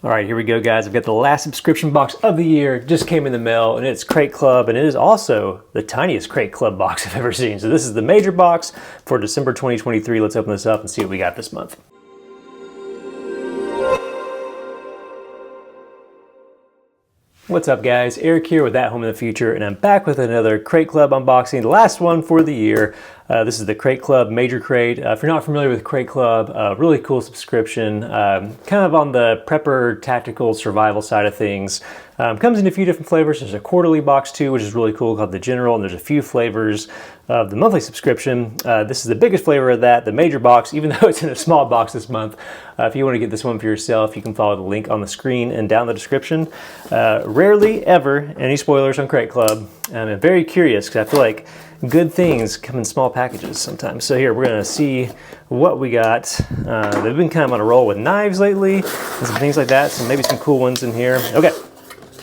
All right, here we go, guys. I've got the last subscription box of the year. Just came in the mail, and it's Crate Club, and it is also the tiniest Crate Club box I've ever seen. So this is the major box for December 2023. Let's open this up and see what we got this month. What's up, guys? Eric here with ATHOME in the Future, and I'm back with another Crate Club unboxing, the last one for the year. This is the Crate Club Major Crate. If you're not familiar with Crate Club, really cool subscription, kind of on the prepper, tactical, survival side of things. Comes in a few different flavors. There's a quarterly box too, which is really cool, called the General, and there's a few flavors of the monthly subscription. This is the biggest flavor of that, the major box, even though it's in a small box this month. If you want to get this one for yourself, you can follow the link on the screen and down the description. Rarely ever any spoilers on Crate Club. I'm very curious because I feel like good things come in small packages sometimes. So here, we're gonna see what we got. They've been kind of on a roll with knives lately and some things like that, so maybe some cool ones in here. Okay,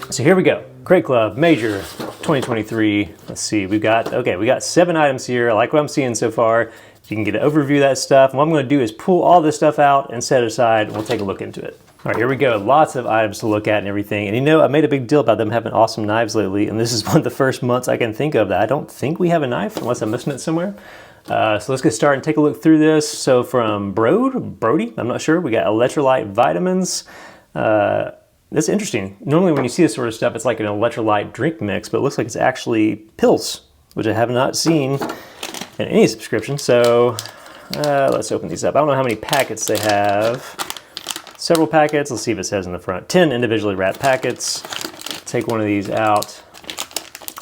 so here we go. Crate Club Major 2023. Let's see, we got 7 items here. I like what I'm seeing so far. You can get an overview of that stuff. And what I'm gonna do is pull all this stuff out and set it aside, and we'll take a look into it. All right, here we go. Lots of items to look at and everything. And you know, I made a big deal about them having awesome knives lately, and this is one of the first months I can think of that I don't think we have a knife, unless I'm missing it somewhere. So let's get started and take a look through this. So from Brody, I'm not sure, we got electrolyte vitamins. That's interesting. Normally when you see this sort of stuff, it's like an electrolyte drink mix, but it looks like it's actually pills, which I have not seen in any subscription. So let's open these up. I don't know how many packets they have. Several packets. Let's see if it says in the front. 10 individually wrapped packets. Take one of these out.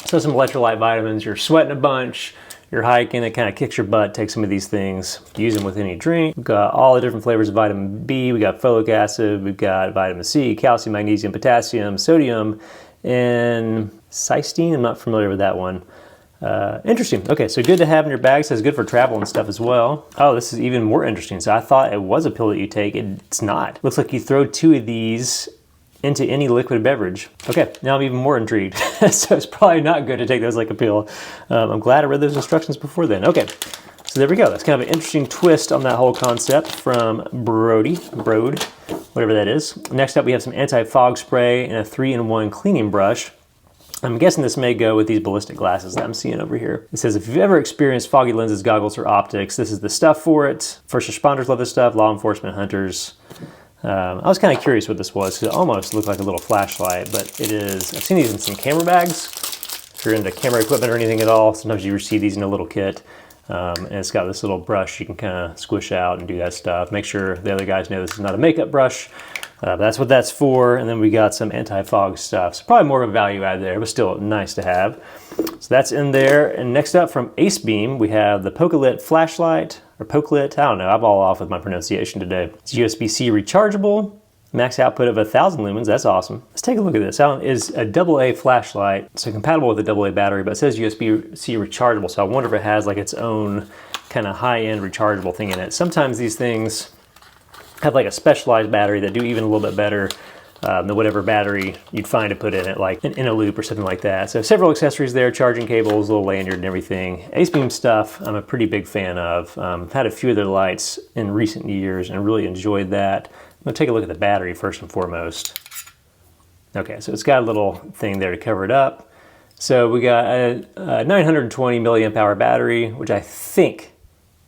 So some electrolyte vitamins. You're sweating a bunch, you're hiking, it kind of kicks your butt. Take some of these things, use them with any drink. We've got all the different flavors of vitamin B. We got folic acid. We've got vitamin C, calcium, magnesium, potassium, sodium, and cysteine. I'm not familiar with that one. Interesting. Okay, so good to have in your bag. Says good for travel and stuff as well. Oh, this is even more interesting. So I thought it was a pill that you take. It's not. Looks like you throw 2 of these into any liquid beverage. Okay, now I'm even more intrigued. So it's probably not good to take those like a pill. I'm glad I read those instructions before then. Okay, so there we go. That's kind of an interesting twist on that whole concept from Brode, whatever that is. Next up, we have some AntiFog spray and a 3-in-1 cleaning brush. I'm guessing this may go with these ballistic glasses that I'm seeing over here. It says, if you've ever experienced foggy lenses, goggles, or optics, this is the stuff for it. First responders love this stuff, law enforcement, hunters. I was kind of curious what this was, because it almost looked like a little flashlight, but it is. I've seen these in some camera bags. If you're into camera equipment or anything at all, sometimes you receive these in a little kit. And it's got this little brush you can kind of squish out and do that stuff. Make sure the other guys know this is not a makeup brush. That's what that's for. And then we got some anti-fog stuff. So probably more of a value add there, but still nice to have. So that's in there. And next up from AceBeam, we have the Pokelit flashlight, or Pokelit, I don't know, I'm all off with my pronunciation today. It's USB-C rechargeable, max output of 1,000 lumens, that's awesome. Let's take a look at this. It's a AA flashlight, so compatible with a AA battery, but it says USB-C rechargeable, so I wonder if it has like its own kind of high-end rechargeable thing in it. Sometimes these things have like a specialized battery that do even a little bit better than whatever battery you'd find to put in it, like in a loop or something like that. So several accessories there, charging cables, little lanyard and everything. AceBeam stuff I'm a pretty big fan of. I've had a few of their lights in recent years and really enjoyed that. I'm gonna take a look at the battery first and foremost. Okay, so it's got a little thing there to cover it up. So we got a 920 milliamp hour battery, which I think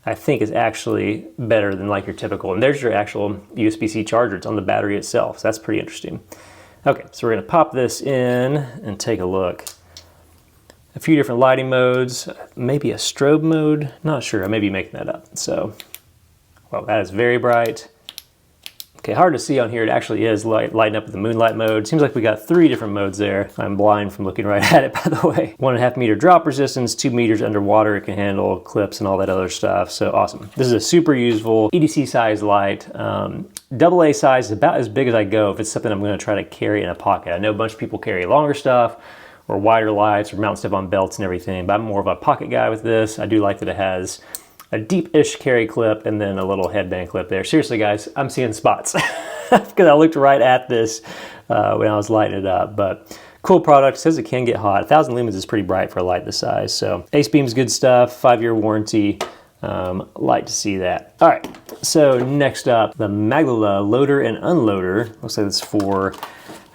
is actually better than like your typical. And there's your actual USB-C charger. It's on the battery itself. So that's pretty interesting. Okay, so we're gonna pop this in and take a look. A few different lighting modes, maybe a strobe mode. Not sure, I may be making that up. So, well, that is very bright. Okay, hard to see on here. It actually is lighting up with the moonlight mode. Seems like we got 3 different modes there. I'm blind from looking right at it, by the way. 1.5 meter drop resistance, 2 meters underwater. It can handle clips and all that other stuff. So awesome. This is a super useful EDC size light. AA size is about as big as I go if it's something I'm gonna try to carry in a pocket. I know a bunch of people carry longer stuff or wider lights or mount stuff on belts and everything, but I'm more of a pocket guy with this. I do like that it has a deep-ish carry clip and then a little headband clip there. Seriously, guys, I'm seeing spots because I looked right at this when I was lighting it up. But cool product. Says it can get hot. 1,000 lumens is pretty bright for a light this size. So AceBeam's good stuff. 5-year warranty. Like to see that. All right, so next up, the Magala Loader and Unloader. Looks like it's for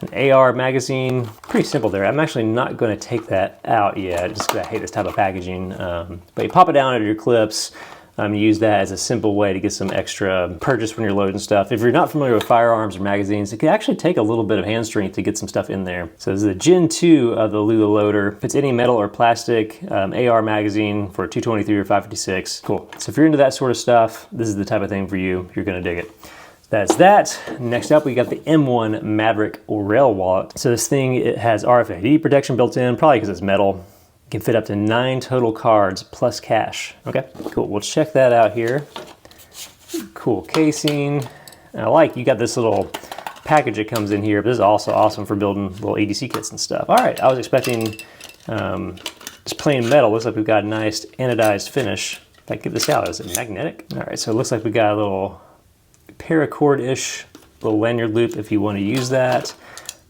an AR magazine. Pretty simple there. I'm actually not going to take that out yet, just because I hate this type of packaging. But you pop it down under your clips. Use that as a simple way to get some extra purchase when you're loading stuff. If you're not familiar with firearms or magazines, it can actually take a little bit of hand strength to get some stuff in there. So this is the Gen 2 of the Lula Loader. Fits any metal or plastic AR magazine for 223 or 556. Cool. So if you're into that sort of stuff, this is the type of thing for you. You're gonna dig it. That's that. Next up, we got the M1 Maverick rail wallet. So this thing, it has RFID protection built in, probably because it's metal. Can fit up to 9 total cards plus cash. Okay, cool. We'll check that out here. Cool casing. I like you got this little package that comes in here, but this is also awesome for building little ADC kits and stuff. All right, I was expecting just plain metal. Looks like we've got a nice anodized finish. If I get this out, is it magnetic? All right, so it looks like we got a little paracord-ish little lanyard loop if you want to use that.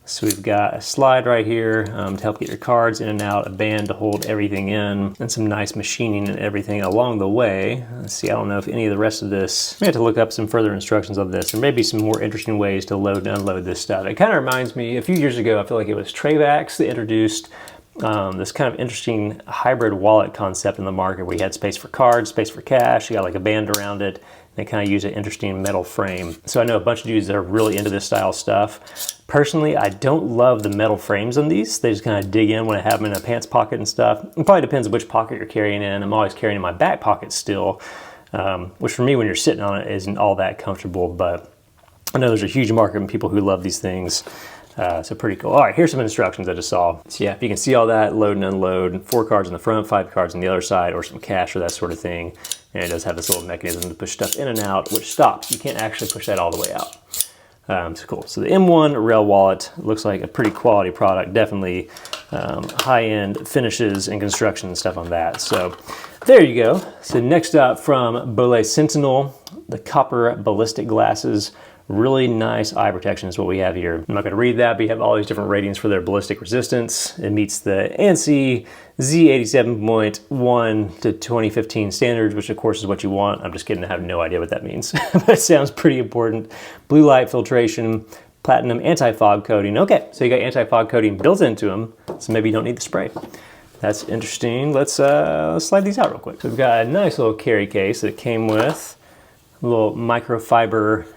So we've got a slide right here to help get your cards in and out, a band to hold everything in, and some nice machining and everything along the way. Let's see, I don't know if any of the rest of this, we have to look up some further instructions on this. There may be some more interesting ways to load and unload this stuff. It kind of reminds me, a few years ago, I feel like it was Travax that introduced this kind of interesting hybrid wallet concept in the market where you had space for cards, space for cash, you got like a band around it, and they kind of use an interesting metal frame. So I know a bunch of dudes that are really into this style stuff. Personally, I don't love the metal frames on these. They just kind of dig in when I have them in a pants pocket and stuff. It probably depends on which pocket you're carrying in. I'm always carrying in my back pocket still, which for me, when you're sitting on it, isn't all that comfortable, but I know there's a huge market of people who love these things. So pretty cool. All right, here's some instructions I just saw. So yeah, if you can see all that, load and unload, 4 cards in the front, 5 cards on the other side, or some cash or that sort of thing. And it does have this little mechanism to push stuff in and out, which stops. You can't actually push that all the way out. So cool. So the M1 rail wallet looks like a pretty quality product. Definitely high-end finishes and construction and stuff on that. So there you go. So next up from Bolet Sentinel, the copper ballistic glasses. Really nice eye protection is what we have here. I'm not going to read that, but you have all these different ratings for their ballistic resistance. It meets the ANSI Z87.1 to 2015 standards, which of course is what you want. I'm just kidding, I have no idea what that means, but it sounds pretty important. Blue light filtration, platinum anti-fog coating. Okay, so you got anti-fog coating built into them, so maybe you don't need the spray. That's interesting. Let's slide these out real quick. So we've got a nice little carry case that came with a little microfiber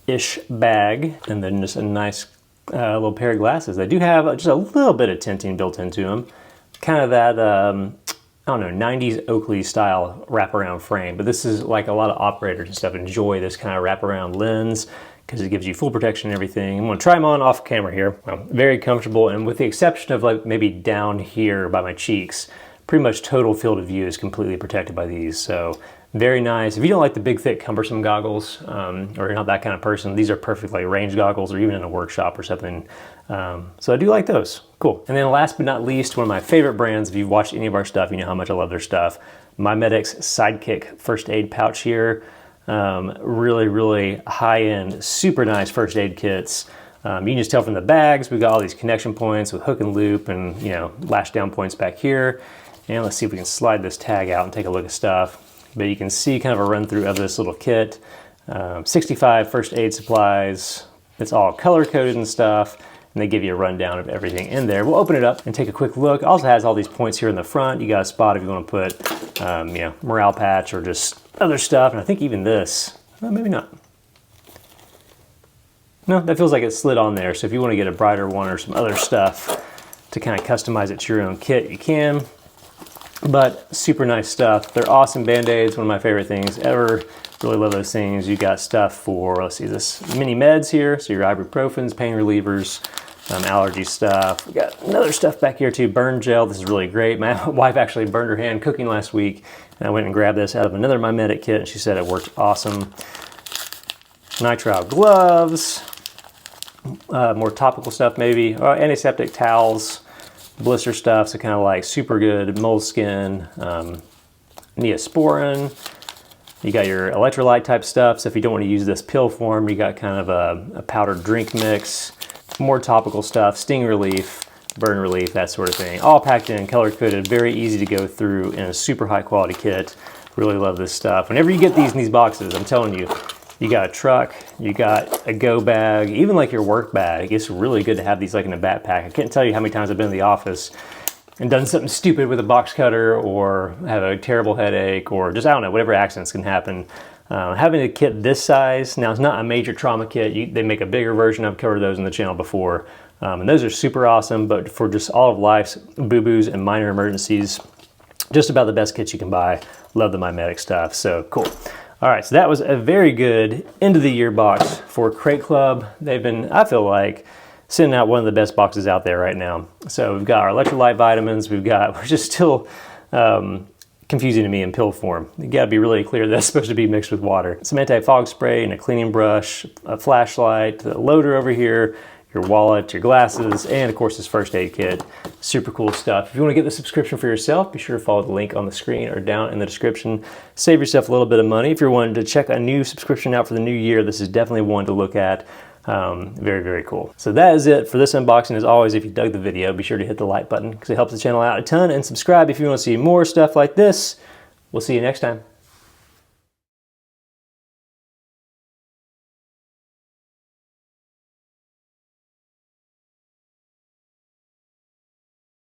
ish bag, and then just a nice little pair of glasses. They do have just a little bit of tinting built into them. Kind of that, I don't know, 90s Oakley style wraparound frame, but this is like a lot of operators and stuff enjoy this kind of wraparound lens because it gives you full protection and everything. I'm gonna try them on off camera here. Very comfortable, and with the exception of like maybe down here by my cheeks, pretty much total field of view is completely protected by these. So very nice. If you don't like the big, thick, cumbersome goggles, or you're not that kind of person, these are perfect like range goggles or even in a workshop or something. So I do like those. Cool. And then last but not least, one of my favorite brands, if you've watched any of our stuff, you know how much I love their stuff. MyMedic's Sidekick first aid pouch here. Really, really high-end, super nice first aid kits. You can just tell from the bags, we've got all these connection points with hook and loop and, you know, lash down points back here. And let's see if we can slide this tag out and take a look at stuff. But you can see kind of a run through of this little kit. 65 first aid supplies. It's all color coded and stuff. And they give you a rundown of everything in there. We'll open it up and take a quick look. Also has all these points here in the front. You got a spot if you want to put, you know, morale patch or just other stuff. And I think even this, well, maybe not. No, that feels like it slid on there. So if you want to get a brighter one or some other stuff to kind of customize it to your own kit, you can. But super nice stuff. They're awesome Band-Aids, one of my favorite things ever. Really love those things. You got stuff for, let's see, this mini meds here. So your ibuprofens, pain relievers, allergy stuff. We got another stuff back here too, burn gel. This is really great. My wife actually burned her hand cooking last week, and I went and grabbed this out of another MyMedic kit, and she said it worked awesome. Nitrile gloves, more topical stuff maybe, antiseptic towels, blister stuff, so kind of like super good moleskin, Neosporin. You got your electrolyte type stuff, so if you don't want to use this pill form, you got kind of a powdered drink mix, more topical stuff, sting relief, burn relief, that sort of thing. All packed in, color coded, very easy to go through in a super high quality kit. Really love this stuff. Whenever you get these in these boxes, I'm telling you, you got a truck, you got a go bag, even like your work bag. It's really good to have these like in a backpack. I can't tell you how many times I've been in the office and done something stupid with a box cutter, or have a terrible headache, or just, I don't know, whatever accidents can happen. Having a kit this size, now it's not a major trauma kit. They make a bigger version. I've covered those on the channel before. And those are super awesome, but for just all of life's boo-boos and minor emergencies, just about the best kits you can buy. Love the MyMedic stuff, so cool. All right, so that was a very good end of the year box for Crate Club. They've been, I feel like, sending out one of the best boxes out there right now. So we've got our electrolyte vitamins, we're just still confusing to me in pill form. You gotta be really clear that's supposed to be mixed with water. Some anti-fog spray and a cleaning brush, a flashlight, a loader over here, your wallet, your glasses, and of course this first aid kit. Super cool stuff. If you want to get the subscription for yourself, be sure to follow the link on the screen or down in the description. Save yourself a little bit of money. If you're wanting to check a new subscription out for the new year, this is definitely one to look at. Very, very cool. So that is it for this unboxing. As always, if you dug the video, be sure to hit the like button because it helps the channel out a ton, and subscribe if you want to see more stuff like this. We'll see you next time.